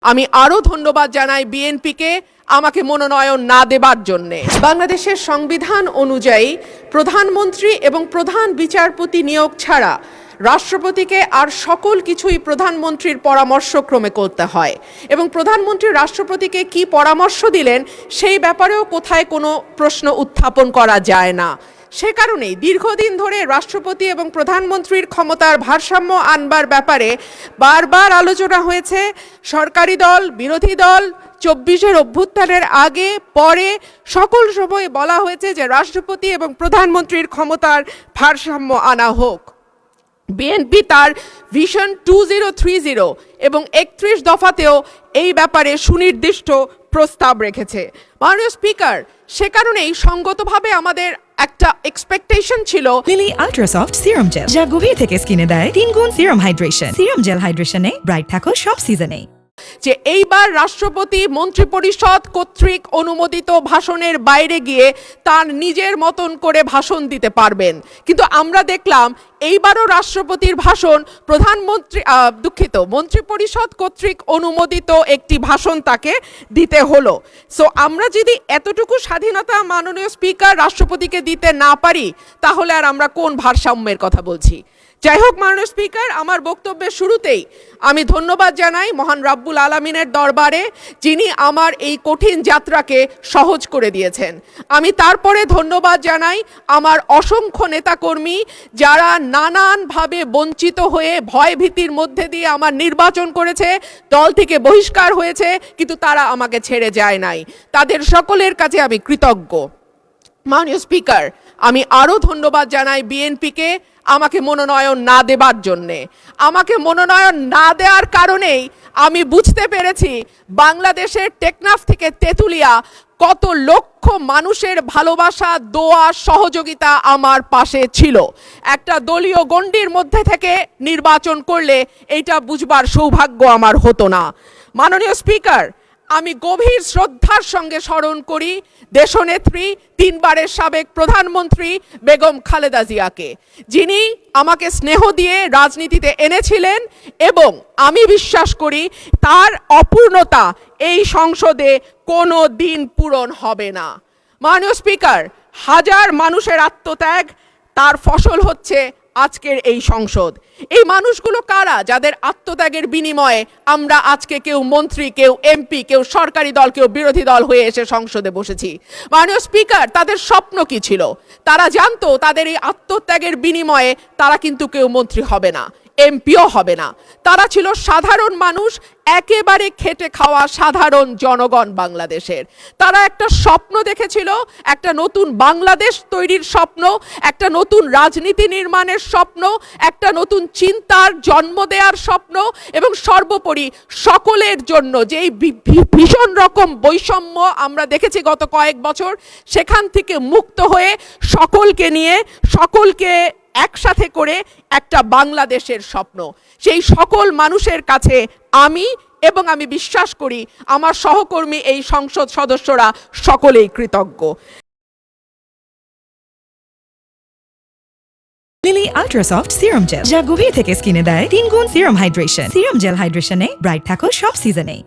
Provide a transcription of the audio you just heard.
আমি আরো ধন্যবাদ জানাই বিএনপিকে আমাকে মনোনয়ন না দেবার জন্যে। বাংলাদেশের সংবিধান অনুযায়ী প্রধানমন্ত্রী এবং প্রধান বিচারপতি নিয়োগ ছাড়া রাষ্ট্রপতিকে আর সকল কিছুই প্রধানমন্ত্রীর পরামর্শক্রমে করতে হয় এবং প্রধানমন্ত্রী রাষ্ট্রপতিকে কি পরামর্শ দিলেন সেই ব্যাপারেও কোথায় কোনো প্রশ্ন উত্থাপন করা যায় না। সে কারণেই দীর্ঘদিন ধরে রাষ্ট্রপতি এবং প্রধানমন্ত্রীর ক্ষমতার ভারসাম্য আনবার ব্যাপারে বারবার আলোচনা হয়েছে। সরকারি দল, বিরোধী দল, ২৪-এর অভ্যুত্থানের আগে পরে সকল সময় বলা হয়েছে যে রাষ্ট্রপতি এবং প্রধানমন্ত্রীর ক্ষমতার ভারসাম্য আনা হোক। বিএনপি তার ভিশন 2030 এবং 31 দফাতেও এই ব্যাপারে সুনির্দিষ্ট প্রস্তাব রেখেছে। মাননীয় স্পিকার, সে কারণেই সঙ্গতভাবে আমাদের একটা এক্সপেকটেশন ছিল লিলি আল্ট্রাসফট সিরাম জেল, যা গভীর থেকে স্কিনে দেয় 3 গুণ সিরাম হাইড্রেশন। সিরাম জেল হাইড্রেশনে ব্রাইট থাকো সব সিজনে। যে এইবার রাষ্ট্রপতি মন্ত্রিপরিষদ কর্তৃক অনুমোদিত ভাষণের বাইরে গিয়ে তার নিজের মতন করে ভাষণ দিতে পারবেন, কিন্তু আমরা দেখলাম এইবারও রাষ্ট্রপতির ভাষণ মন্ত্রিপরিষদ কর্তৃক অনুমোদিত একটি ভাষণ তাকে দিতে হলো। সো আমরা যদি এতটুকু স্বাধীনতা মাননীয় স্পিকার রাষ্ট্রপতিকে দিতে না পারি তাহলে আর আমরা কোন ভারসাম্যের কথা বলছি? যাই হোক মাননীয় স্পিকার, আমার বক্তব্যের শুরুতেই আমি ধন্যবাদ জানাই মহান রাব্বুল আলামিনের দরবারে, যিনি আমার এই কঠিন যাত্রাকে সহজ করে দিয়েছেন। আমি তারপরে ধন্যবাদ জানাই আমার অসংখ্য নেতাকর্মী যারা নানানভাবে বঞ্চিত হয়ে ভয় ভীতির মধ্যে দিয়ে আমার নির্বাচন করেছে, দল থেকে বহিষ্কার হয়েছে, কিন্তু তারা আমাকে ছেড়ে যায় নাই। তাদের সকলের কাছে আমি কৃতজ্ঞ। মাননীয় স্পিকার, আমি আরও ধন্যবাদ জানাই বিএনপিকে আমাকে মনোনয়ন না দেবার জন্যে। আমাকে মনোনয়ন না দেওয়ার কারণেই আমি বুঝতে পেরেছি বাংলাদেশের টেকনাফ থেকে তেঁতুলিয়া কত লক্ষ মানুষের ভালোবাসা, দোয়া, সহযোগিতা আমার পাশে ছিল। একটা দলীয় গণ্ডির মধ্যে থেকে নির্বাচন করলে এইটা বুঝবার সৌভাগ্য আমার হতো না। মাননীয় স্পিকার, আমি গভীর শ্রদ্ধার সঙ্গে স্মরণ করি দেশনেত্রী, 3 বারের সাবেক প্রধানমন্ত্রী বেগম খালেদা জিয়াকে, যিনি আমাকে স্নেহ দিয়ে রাজনীতিতে এনেছিলেন এবং আমি বিশ্বাস করি তার অপূর্ণতা এই সংসদে কোনো দিন পূরণ হবে না। মাননীয় স্পিকার, হাজার মানুষের আত্মত্যাগ, তার ফসল হচ্ছে আজকের এই সংসদ। এই মানুষগুলো কারা যাদের আত্মত্যাগের বিনিময়ে আমরা আজকে কেউ মন্ত্রী, কেউ এমপি, কেউ সরকারি দল, কেউ বিরোধী দল হয়ে এসে সংসদে বসেছি? মাননীয় স্পিকার, তাদের স্বপ্ন কি ছিল? তারা জানতো তাদের এই আত্মত্যাগের বিনিময়ে তারা কিন্তু কেউ মন্ত্রী হবে না, এমপিও হবে না। তারা ছিল সাধারণ মানুষ, একেবারে খেটে খাওয়া সাধারণ জনগণ বাংলাদেশের। তারা একটা স্বপ্ন দেখেছিল, একটা নতুন বাংলাদেশ তৈরির স্বপ্ন, একটা নতুন রাজনীতি নির্মাণের স্বপ্ন, একটা নতুন চিন্তার জন্ম দেওয়ার স্বপ্ন, এবং সর্বোপরি সকলের জন্য যেই ভীষণ রকম বৈষম্য আমরা দেখেছি গত কয়েক বছর, সেখান থেকে মুক্ত হয়ে সকলকে নিয়ে, সকলকে একসাথে করে একটা বাংলাদেশের স্বপ্ন। সেই সকল মানুষের কাছে আমি এবং আমি বিশ্বাস করি আমার সহকর্মী এই সংসদ সদস্যরা সকলেই কৃতজ্ঞ। লিলি আল্ট্রাসফট সিরাম জেল, যা গভীর থেকে স্কিনে দেয় 3 গুণ সিরাম হাইড্রেশন। সিরাম জেল হাইড্রেশনে ব্রাইট থাকো সব সিজনে।